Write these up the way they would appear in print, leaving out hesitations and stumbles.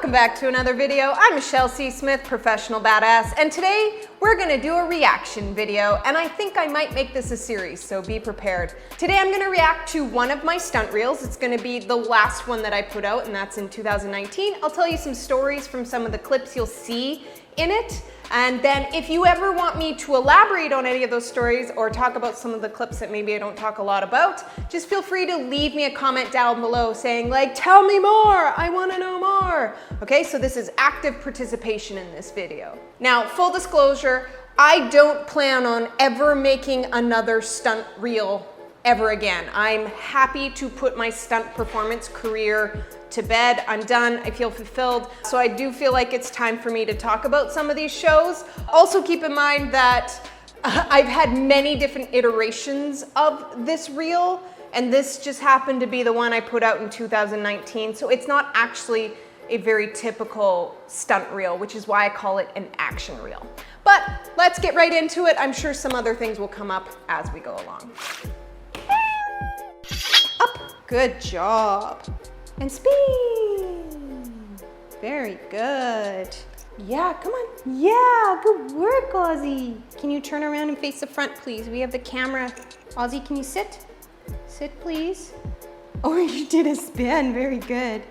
welcome back to another video. I'm Michelle C. Smith, professional badass, and today we're gonna do a reaction video, and I think I might make this a series, so be prepared. Today I'm gonna react to one of my stunt reels. It's gonna be the last one that I put out, and that's in 2019. I'll tell you some stories from some of the clips you'll see in it. And then if you ever want me to elaborate on any of those stories or talk about some of the clips that maybe I don't talk a lot about, just feel free to leave me a comment down below saying like, tell me more, I wanna know more. Okay, so this is active participation in this video. Now, full disclosure, I don't plan on ever making another stunt reel ever again. I'm happy to put my stunt performance career to bed. I'm done, I feel fulfilled. So I do feel like it's time for me to talk about some of these shows. Also keep in mind that I've had many different iterations of this reel, and this just happened to be the one I put out in 2019. So it's not actually a very typical stunt reel, which is why I call it an action reel. But let's get right into it. I'm sure some other things will come up as we go along. Up, good job. And spin. Very good. Yeah, come on. Yeah, good work, Ozzy. Can you turn around and face the front, please? We have the camera. Ozzy, can you sit? Sit, please. Oh, you did a spin. Very good.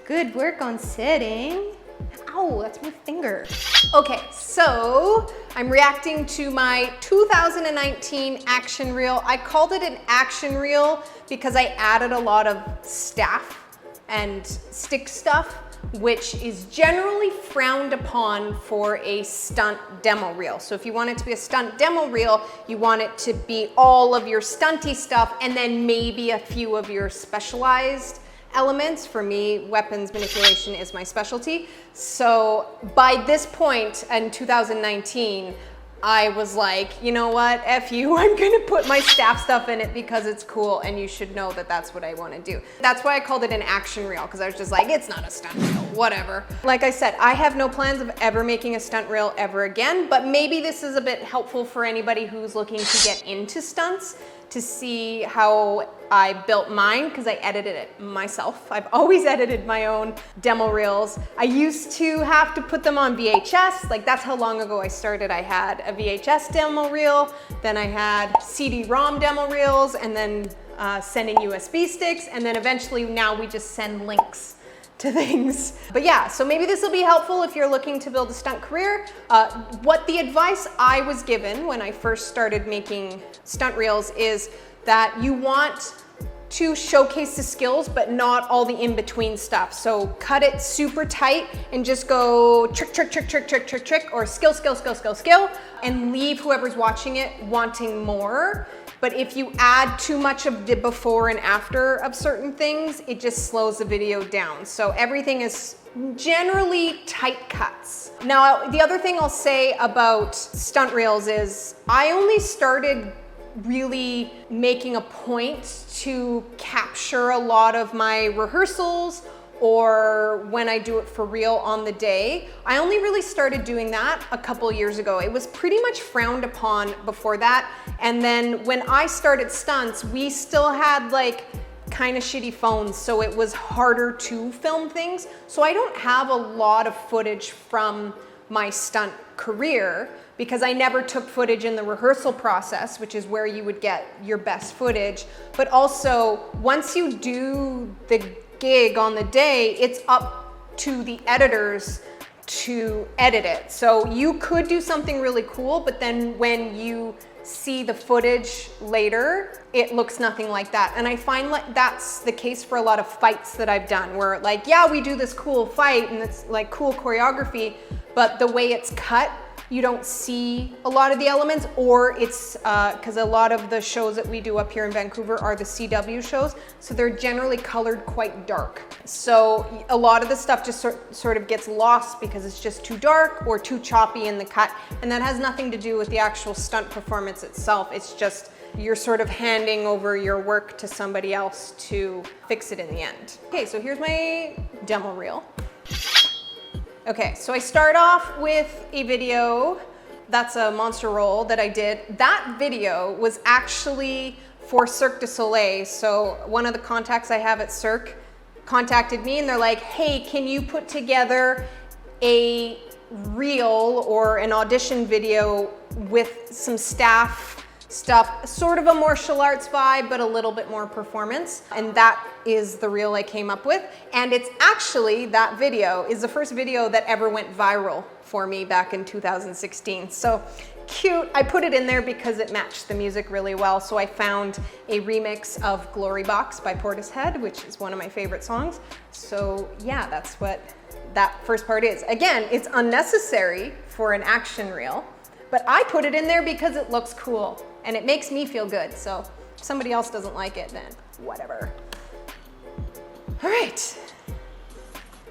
Good work on sitting. Ow, that's my finger. Okay, so I'm reacting to my 2019 action reel. I called it an action reel because I added a lot of staff and stick stuff, which is generally frowned upon for a stunt demo reel. So if you want it to be a stunt demo reel, you want it to be all of your stunty stuff and then maybe a few of your specialized elements. For me, weapons manipulation is my specialty. So by this point in 2019, I was like, you know what, F you, I'm gonna put my staff stuff in it because it's cool and you should know that that's what I wanna do. That's why I called it an action reel, because I was just like, it's not a stunt reel, whatever. Like I said, I have no plans of ever making a stunt reel ever again, but maybe this is a bit helpful for anybody who's looking to get into stunts to see how I built mine, because I edited it myself. I've always edited my own demo reels. I used to have to put them on VHS, like that's how long ago I started. I had a VHS demo reel, then I had CD-ROM demo reels, and then sending USB sticks, and then eventually now we just send links to things. But yeah, so maybe this will be helpful if you're looking to build a stunt career. What the advice I was given when I first started making stunt reels is that you want to showcase the skills, but not all the in-between stuff. So cut it super tight and just go trick, trick, trick, trick, trick, trick, trick, or skill, skill, skill, skill, skill, and leave whoever's watching it wanting more. But if you add too much of the before and after of certain things, it just slows the video down. So everything is generally tight cuts. Now, the other thing I'll say about stunt reels is I only started really making a point to capture a lot of my rehearsals or when I do it for real on the day. I only really started doing that a couple years ago. It was pretty much frowned upon before that. And then when I started stunts, we still had like kind of shitty phones, so it was harder to film things. So I don't have a lot of footage from my stunt career because I never took footage in the rehearsal process, which is where you would get your best footage. But also, once you do the gig on the day, it's up to the editors to edit it. So you could do something really cool, but then when you see the footage later, it looks nothing like that. And I find like that's the case for a lot of fights that I've done, where like, yeah, we do this cool fight and it's like cool choreography, but the way it's cut, you don't see a lot of the elements, or it's because a lot of the shows that we do up here in Vancouver are the CW shows, so they're generally colored quite dark. So a lot of the stuff just sort of gets lost because it's just too dark or too choppy in the cut, and that has nothing to do with the actual stunt performance itself. It's just you're sort of handing over your work to somebody else to fix it in the end. Okay, so here's my demo reel. Okay, so I start off with a video that's a monster roll that I did. That video was actually for Cirque du Soleil. So one of the contacts I have at Cirque contacted me and they're like, hey, can you put together a reel or an audition video with some staff stuff, sort of a martial arts vibe, but a little bit more performance. And that is the reel I came up with. And it's actually, that video is the first video that ever went viral for me back in 2016. So cute. I put it in there because it matched the music really well. So I found a remix of Glory Box by Portishead, which is one of my favorite songs. So yeah, that's what that first part is. Again, it's unnecessary for an action reel, but I put it in there because it looks cool and it makes me feel good. So if somebody else doesn't like it, then whatever. All right.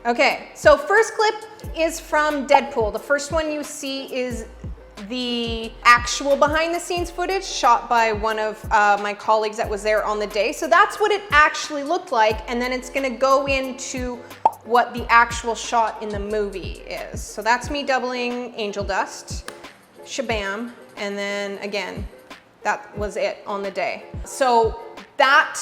Okay, so first clip is from Deadpool. The first one you see is the actual behind the scenes footage shot by one of my colleagues that was there on the day. So that's what it actually looked like. And then it's gonna go into what the actual shot in the movie is. So that's me doubling Angel Dust, shabam, and then again, that was it on the day. So that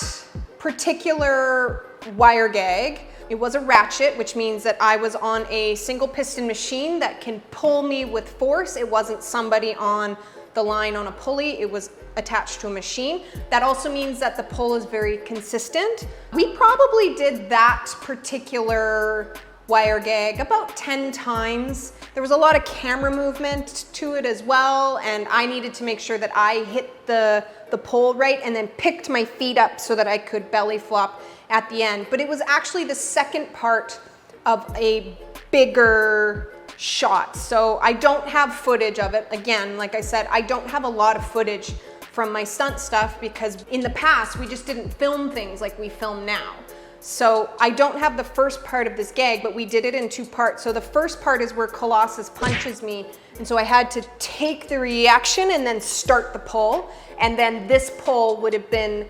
particular wire gag, it was a ratchet, which means that I was on a single piston machine that can pull me with force. It wasn't somebody on the line on a pulley, it was attached to a machine. That also means that the pull is very consistent. We probably did that particular wire gag about 10 times. There was a lot of camera movement to it as well, and I needed to make sure that I hit the pole right and then picked my feet up so that I could belly flop at the end. But it was actually the second part of a bigger shot. So I don't have footage of it. Again, like I said, I don't have a lot of footage from my stunt stuff because in the past, we just didn't film things like we film now. So I don't have the first part of this gag, but we did it in two parts. So the first part is where Colossus punches me. And so I had to take the reaction and then start the pull. And then this pull would have been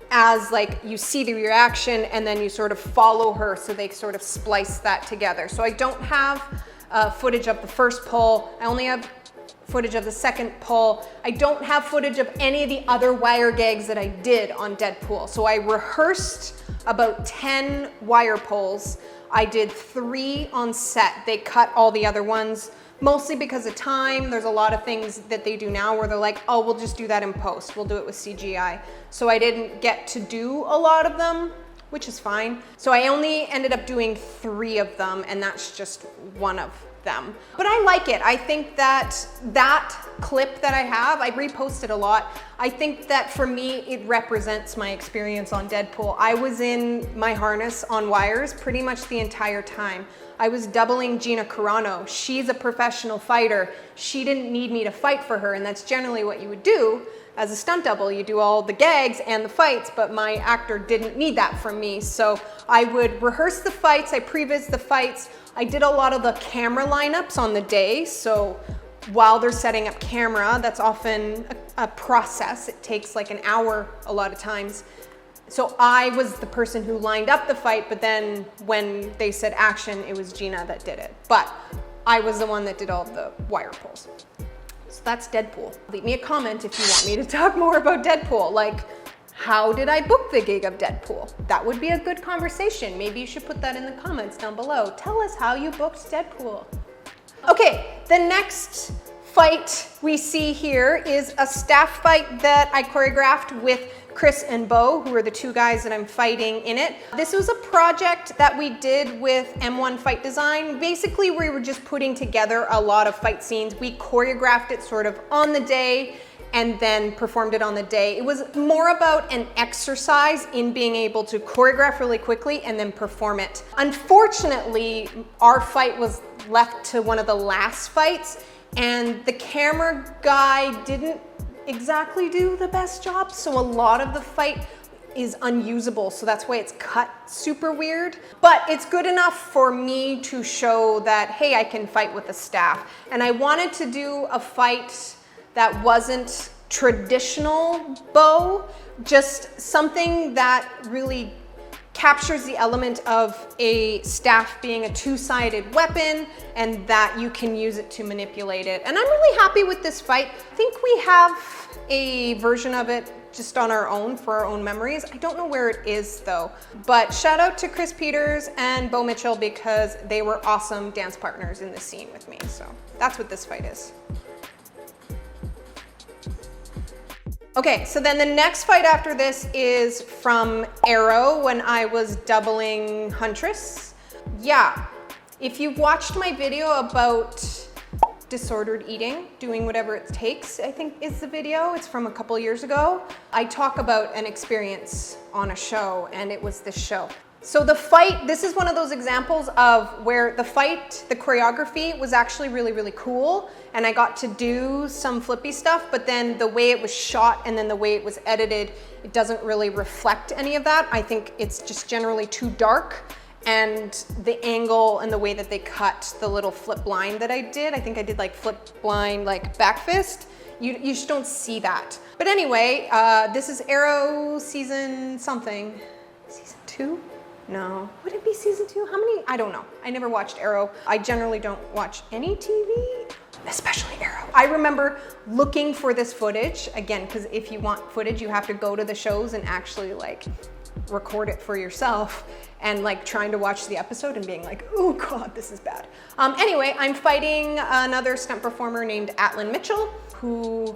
as like you see the reaction and then you sort of follow her. So they sort of splice that together. So I don't have footage of the first pull. I only have footage of the second pull. I don't have footage of any of the other wire gags that I did on Deadpool. So I rehearsed about 10 wire pulls. I did 3 on set. They cut all the other ones, mostly because of time. There's a lot of things that they do now where they're like, oh, we'll just do that in post. We'll do it with CGI. So I didn't get to do a lot of them, which is fine. So I only ended up doing 3 of them, and that's just one of them. But I like it. I think that that clip that I have, I reposted a lot. I think that for me, it represents my experience on Deadpool. I was in my harness on wires pretty much the entire time. I was doubling Gina Carano. She's a professional fighter. She didn't need me to fight for her, and that's generally what you would do as a stunt double. You do all the gags and the fights, but my actor didn't need that from me. So I would rehearse the fights, I previs the fights. I did a lot of the camera lineups on the day. So while they're setting up camera, that's often a process. It takes like an hour a lot of times. So I was the person who lined up the fight, but then when they said action, it was Gina that did it. But I was the one that did all the wire pulls. So that's Deadpool. Leave me a comment if you want me to talk more about Deadpool. Like, how did I book the gig of Deadpool? That would be a good conversation. Maybe you should put that in the comments down below. Tell us how you booked Deadpool. Okay, the next fight we see here is a staff fight that I choreographed with Chris and Bo, who are the 2 guys that I'm fighting in it. This was a project that we did with M1 Fight Design. Basically, we were just putting together a lot of fight scenes. We choreographed it sort of on the day and then performed it on the day. It was more about an exercise in being able to choreograph really quickly and then perform it. Unfortunately, our fight was left to one of the last fights, and the camera guy didn't exactly do the best job, so a lot of the fight is unusable, so that's why it's cut super weird. But it's good enough for me to show that, hey, I can fight with the staff. And I wanted to do a fight that wasn't traditional bow, just something that really captures the element of a staff being a 2-sided weapon and that you can use it to manipulate it. And I'm really happy with this fight. I think we have a version of it just on our own for our own memories. I don't know where it is though, but shout out to Chris Peters and Bo Mitchell because they were awesome dance partners in this scene with me. So that's what this fight is. Okay, so then the next fight after this is from Arrow when I was doubling Huntress. Yeah, if you've watched my video about disordered eating, doing whatever it takes, I think is the video. It's from a couple years ago. I talk about an experience on a show, and it was this show. So the fight, this is one of those examples of where the fight, the choreography was actually really, really cool. And I got to do some flippy stuff, but then the way it was shot and then the way it was edited, it doesn't really reflect any of that. I think it's just generally too dark. And the angle and the way that they cut the little flip blind that I did, I think I did like flip blind, like back fist. You just don't see that. But anyway, this is Arrow season something. Season 2? No. Would it be season 2? How many? I don't know. I never watched Arrow. I generally don't watch any TV, especially Arrow. I remember looking for this footage, again, because if you want footage, you have to go to the shows and actually like record it for yourself and like trying to watch the episode and being like, oh God, this is bad. Anyway, I'm fighting another stunt performer named Alynn Mitchell, who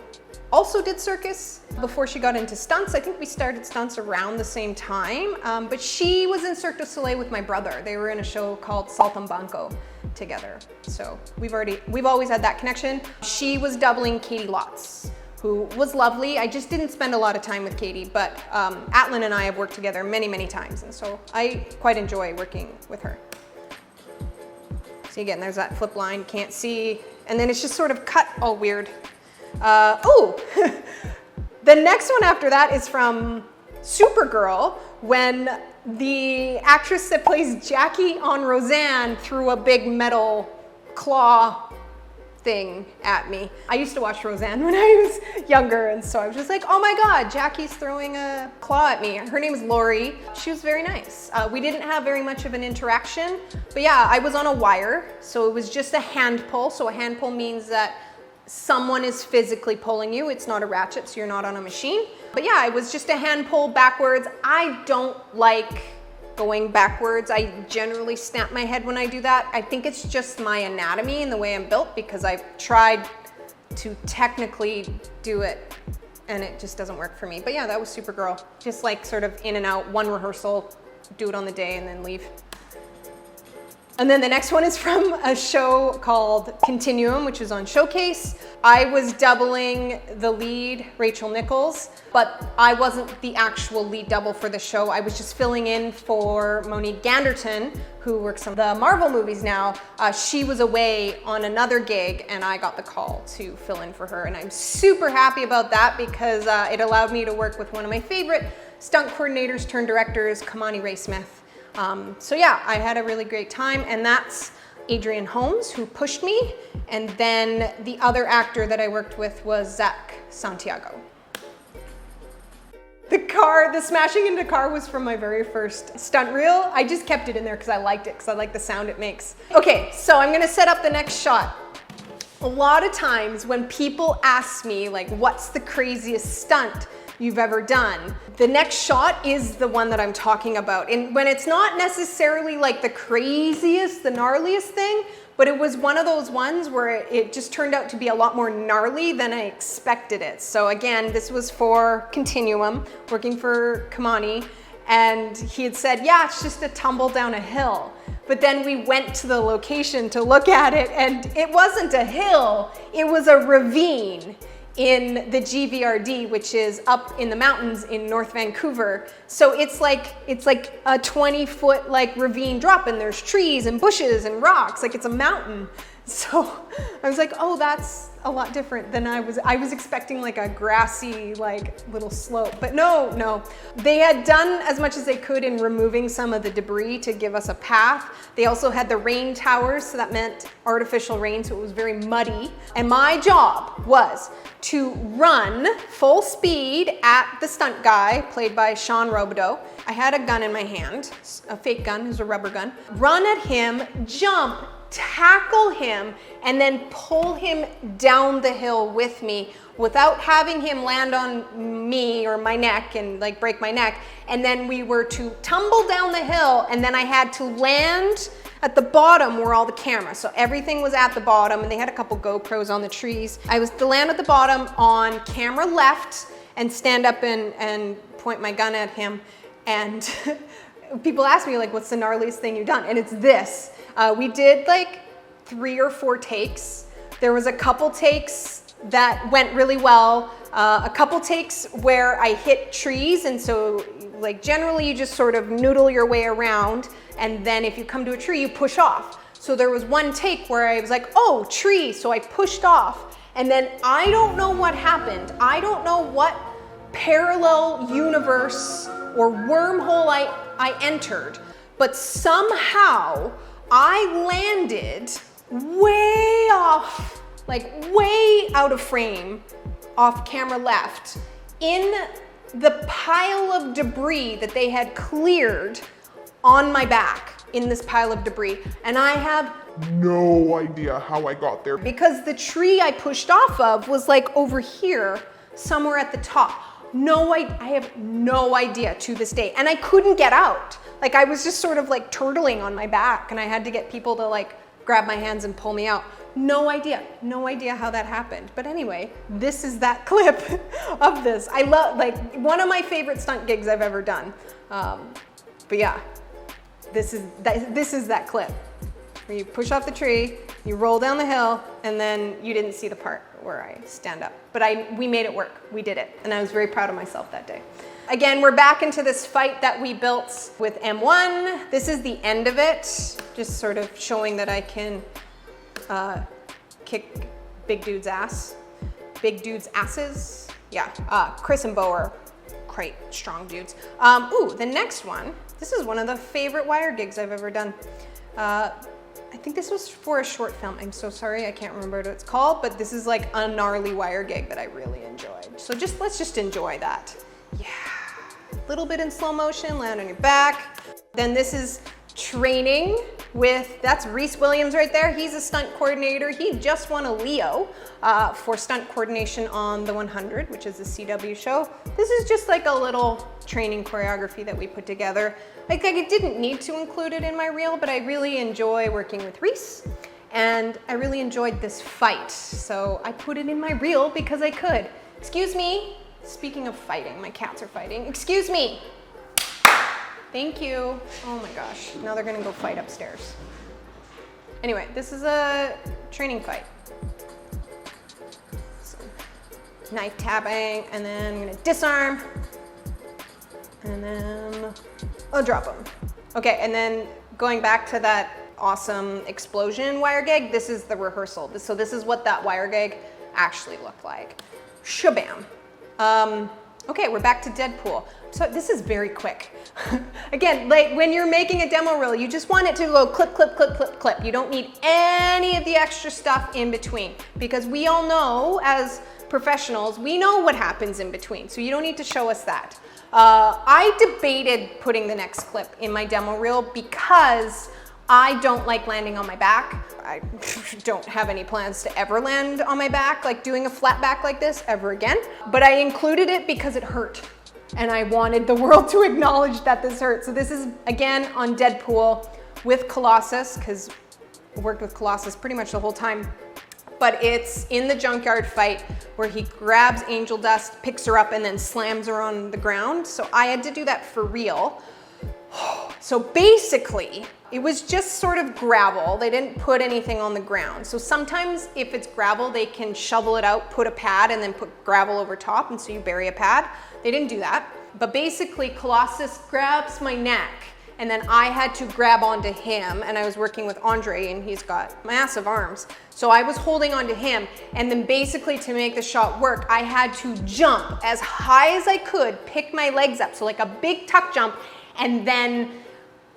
also did circus before she got into stunts. I think we started stunts around the same time, but she was in Cirque du Soleil with my brother. They were in a show called Saltimbanco together. So we've always had that connection. She was doubling Katie Lotz, who was lovely. I just didn't spend a lot of time with Katie, but Alynn and I have worked together many, many times, and so I quite enjoy working with her. See, again, there's that flip line, can't see, and then it's just sort of cut all weird. Oh, the next one after that is from Supergirl, when the actress that plays Jackie on Roseanne threw a big metal claw thing at me. I used to watch Roseanne when I was younger, and so I was just like, oh my God, Jackie's throwing a claw at me. Her name is Lori. She was very nice. We didn't have very much of an interaction, but yeah, I was on a wire, so it was just a hand pull. So a hand pull means that someone is physically pulling you. It's not a ratchet, so you're not on a machine. But yeah, it was just a hand pull backwards. I don't like going backwards. I generally snap my head when I do that. I think it's just my anatomy and the way I'm built, because I've tried to technically do it and it just doesn't work for me. But yeah, that was Supergirl. Just like sort of in and out, one rehearsal, do it on the day and then leave. And then the next one is from a show called Continuum, which is on Showcase. I was doubling the lead, Rachel Nichols, but I wasn't the actual lead double for the show. I was just filling in for Monique Ganderton, who works on the Marvel movies now. She was away on another gig and I got the call to fill in for her. And I'm super happy about that because it allowed me to work with one of my favorite stunt coordinators turned directors, Kamani Ray Smith. So yeah, I had a really great time, and that's Adrian Holmes, who pushed me, and then the other actor that I worked with was Zach Santiago. The smashing into car was from my very first stunt reel. I just kept it in there because I liked it, because I like the sound it makes. Okay, so I'm gonna set up the next shot. A lot of times when people ask me, like, what's the craziest stunt you've ever done? The next shot is the one that I'm talking about. And when it's not necessarily like the craziest, the gnarliest thing, but it was one of those ones where it just turned out to be a lot more gnarly than I expected it. So again, this was for Continuum, working for Kamani, and he had said, yeah, it's just a tumble down a hill. But then we went to the location to look at it, and it wasn't a hill, it was a ravine in the GVRD, which is up in the mountains in North Vancouver. So it's like a 20-foot like ravine drop, and there's trees and bushes and rocks, like it's a mountain. So I was like, oh, that's a lot different than I was expecting, like a grassy like little slope. But no. They had done as much as they could in removing some of the debris to give us a path. They also had the rain towers, so that meant artificial rain, so it was very muddy. And my job was to run full speed at the stunt guy, played by Sean Robideau. I had a gun in my hand, a fake gun, it was a rubber gun. Run at him, jump, tackle him and then pull him down the hill with me without having him land on me or my neck and like break my neck. And then we were to tumble down the hill, and then I had to land at the bottom where all the cameras. So everything was at the bottom, and they had a couple GoPros on the trees. I was to land at the bottom on camera left and stand up and point my gun at him. And people ask me like, what's the gnarliest thing you've done? And it's this. We did like 3 or 4 takes. There was a couple takes that went really well. A couple takes where I hit trees, and so like generally you just sort of noodle your way around, and then if you come to a tree, you push off. So there was one take where I was like, oh, tree, so I pushed off, and then I don't know what happened. I don't know what parallel universe or wormhole I entered, but somehow I landed way off, like way out of frame, off camera left, in the pile of debris that they had cleared on my back, in this pile of debris. And I have no idea how I got there. Because the tree I pushed off of was like over here, somewhere at the top. I have no idea to this day. And I couldn't get out. Like I was just sort of like turtling on my back, and I had to get people to like grab my hands and pull me out. No idea how that happened. But anyway, this is that clip of this. I love, like, one of my favorite stunt gigs I've ever done. But yeah, this is that clip where you push off the tree, you roll down the hill, and then you didn't see the part where I stand up. But we made it work. We did it. And I was very proud of myself that day. Again, we're back into this fight that we built with M1. This is the end of it, just sort of showing that I can kick big dudes' ass. Big dudes' asses. Yeah, Chris and Bo are quite strong dudes. Ooh, the next one. This is one of the favorite wire gigs I've ever done. I think this was for a short film. I'm so sorry, I can't remember what it's called, but this is like a gnarly wire gig that I really enjoyed. So let's just enjoy that. Yeah, a little bit in slow motion, land on your back. Then this is training with, that's Reese Williams right there. He's a stunt coordinator. He just won a Leo for stunt coordination on The 100, which is a CW show. This is just like a little training choreography that we put together. Like I didn't need to include it in my reel, but I really enjoy working with Reese, and I really enjoyed this fight. So I put it in my reel because I could. Excuse me. Speaking of fighting, my cats are fighting. Excuse me. Thank you. Oh my gosh, now they're gonna go fight upstairs. Anyway, this is a training fight. So, knife tapping, and then I'm gonna disarm, and then I'll drop them. Okay, and then going back to that awesome explosion wire gag, this is the rehearsal. So this is what that wire gag actually looked like. Shabam. Okay, we're back to Deadpool. So this is very quick. Again, like when you're making a demo reel, you just want it to go clip, clip, clip, clip, clip. You don't need any of the extra stuff in between, because we all know as professionals, we know what happens in between. So you don't need to show us that. I debated putting the next clip in my demo reel because I don't like landing on my back. I don't have any plans to ever land on my back, like doing a flat back like this ever again. But I included it because it hurt. And I wanted the world to acknowledge that this hurt. So this is, again, on Deadpool with Colossus, because I worked with Colossus pretty much the whole time. But it's in the junkyard fight where he grabs Angel Dust, picks her up, and then slams her on the ground. So I had to do that for real. So basically, it was just sort of gravel. They didn't put anything on the ground. So sometimes if it's gravel, they can shovel it out, put a pad, and then put gravel over top, and so you bury a pad. They didn't do that. But basically, Colossus grabs my neck, and then I had to grab onto him, and I was working with Andre, and he's got massive arms. So I was holding onto him, and then basically to make the shot work, I had to jump as high as I could, pick my legs up, so like a big tuck jump, and then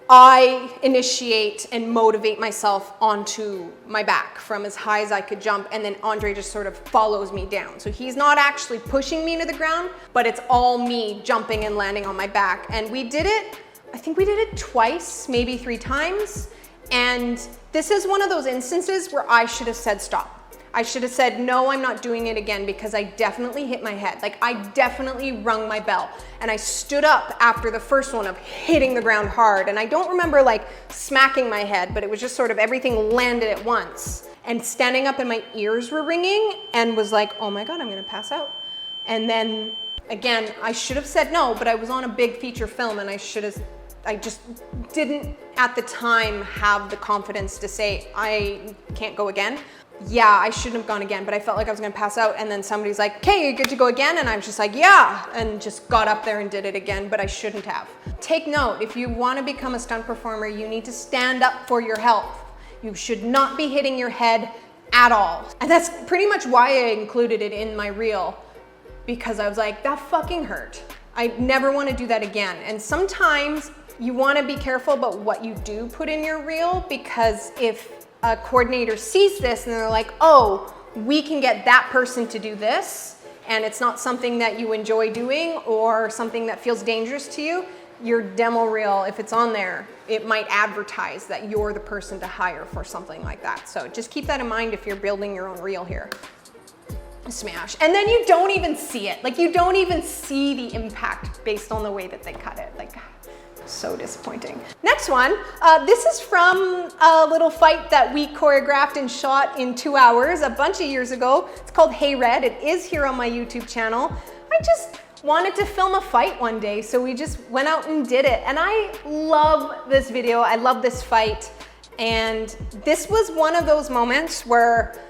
I initiate and motivate myself onto my back from as high as I could jump, and then Andre just sort of follows me down. So he's not actually pushing me to the ground, but it's all me jumping and landing on my back. And we did it, I think we did it twice, maybe 3 times. And this is one of those instances where I should have said stop. I should have said, no, I'm not doing it again, because I definitely hit my head. Like, I definitely rung my bell. And I stood up after the first one of hitting the ground hard. And I don't remember like smacking my head, but it was just sort of everything landed at once. And standing up and my ears were ringing and was like, oh my God, I'm gonna pass out. And then again, I should have said no, but I was on a big feature film and I just didn't at the time have the confidence to say, I can't go again. Yeah, I shouldn't have gone again, but I felt like I was gonna pass out, and then somebody's like, okay, you good to go again? And I was just like, yeah, and just got up there and did it again, but I shouldn't have. Take note, if you wanna become a stunt performer, you need to stand up for your health. You should not be hitting your head at all. And that's pretty much why I included it in my reel, because I was like, that fucking hurt. I never wanna do that again. And sometimes you wanna be careful about what you do put in your reel, because if a coordinator sees this and they're like, oh, we can get that person to do this, and it's not something that you enjoy doing or something that feels dangerous to you, your demo reel, if it's on there, it might advertise that you're the person to hire for something like that. So just keep that in mind if you're building your own reel here. Smash. And then you don't even see it. Like, you don't even see the impact based on the way that they cut it. Like, so disappointing. Next one, this is from a little fight that we choreographed and shot in 2 hours a bunch of years ago. It's called Hey Red. It is here on my YouTube channel. I just wanted to film a fight one day, so we just went out and did it. And I love this video. I love this fight. And this was one of those moments where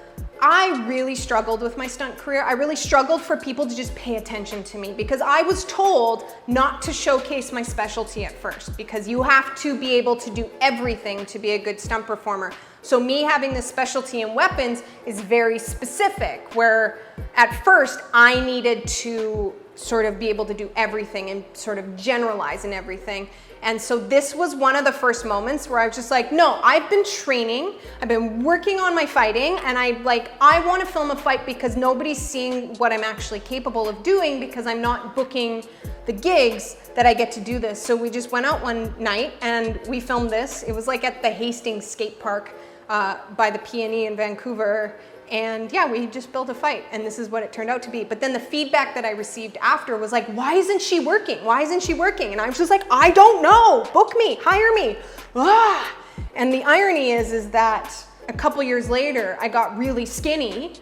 I really struggled with my stunt career. I really struggled for people to just pay attention to me, because I was told not to showcase my specialty at first, because you have to be able to do everything to be a good stunt performer. So me having this specialty in weapons is very specific, where at first I needed to sort of be able to do everything and sort of generalize in everything. And so this was one of the first moments where I was just like, no, I've been training, I've been working on my fighting, and I want to film a fight because nobody's seeing what I'm actually capable of doing, because I'm not booking the gigs that I get to do this. So we just went out one night and we filmed this. It was like at the Hastings skate park by the PNE in Vancouver. And yeah, we just built a fight, and this is what it turned out to be. But then the feedback that I received after was like, why isn't she working? Why isn't she working? And I was just like, I don't know, book me, hire me. Ah! And the irony is that a couple years later, I got really skinny,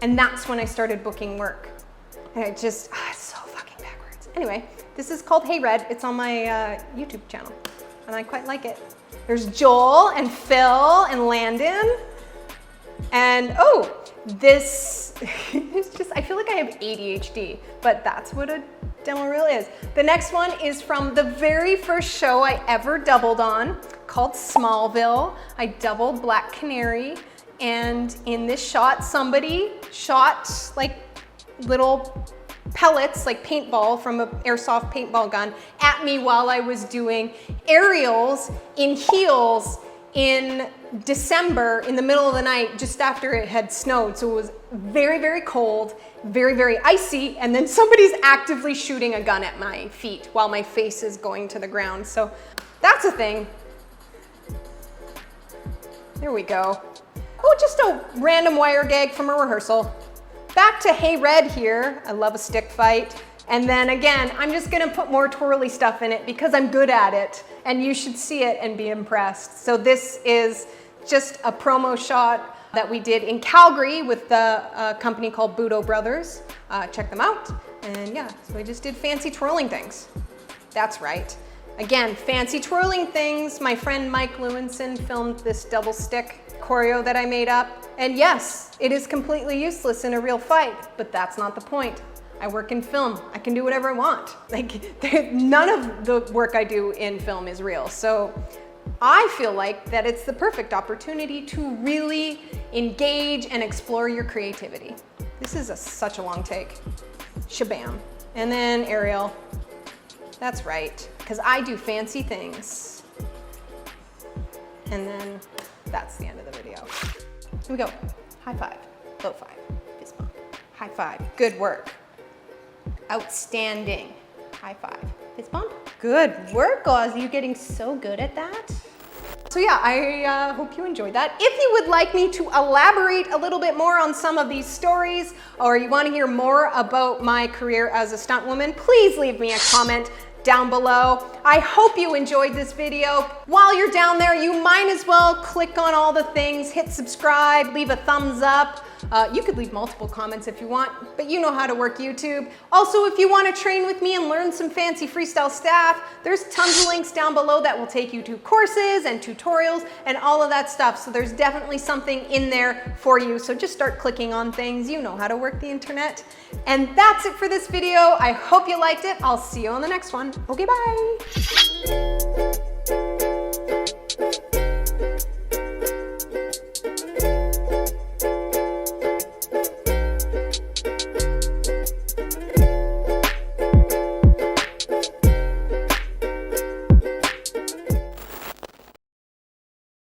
and that's when I started booking work. And it just, it's so fucking backwards. Anyway, this is called Hey Red. It's on my YouTube channel, and I quite like it. There's Joel and Phil and Landon. And oh, this is just, I feel like I have ADHD, but that's what a demo reel is. The next one is from the very first show I ever doubled on, called Smallville. I doubled Black Canary, and in this shot, somebody shot like little pellets, like paintball from an airsoft paintball gun, at me while I was doing aerials in heels in December in the middle of the night, just after it had snowed. So it was very, very cold, very, very icy, and then somebody's actively shooting a gun at my feet while my face is going to the ground. So that's a thing. There we go. Oh, just a random wire gag from a rehearsal. Back to Hey Red here. I love a stick fight. And then again, I'm just gonna put more twirly stuff in it because I'm good at it, and you should see it and be impressed. So this is just a promo shot that we did in Calgary with the company called Budo Brothers. Check them out. And yeah, so we just did fancy twirling things. That's right. Again, fancy twirling things. My friend Mike Lewinson filmed this double stick choreo that I made up. And yes, it is completely useless in a real fight, but that's not the point. I work in film. I can do whatever I want. Like, none of the work I do in film is real. So I feel like that it's the perfect opportunity to really engage and explore your creativity. This is such a long take. Shabam. And then aerial. That's right, because I do fancy things. And then that's the end of the video. Here we go. High five, low five, fist bump. High five, good work. Outstanding. High five. Fist bump. Good work, Oz. You're getting so good at that. So yeah, I hope you enjoyed that. If you would like me to elaborate a little bit more on some of these stories, or you want to hear more about my career as a stunt woman, please leave me a comment down below. I hope you enjoyed this video. While you're down there, you might as well click on all the things, hit subscribe, leave a thumbs up. You could leave multiple comments if you want, but you know how to work YouTube. Also, if you want to train with me and learn some fancy freestyle stuff, there's tons of links down below that will take you to courses and tutorials and all of that stuff. So there's definitely something in there for you. So just start clicking on things. You know how to work the internet. And that's it for this video. I hope you liked it. I'll see you on the next one. Okay, bye.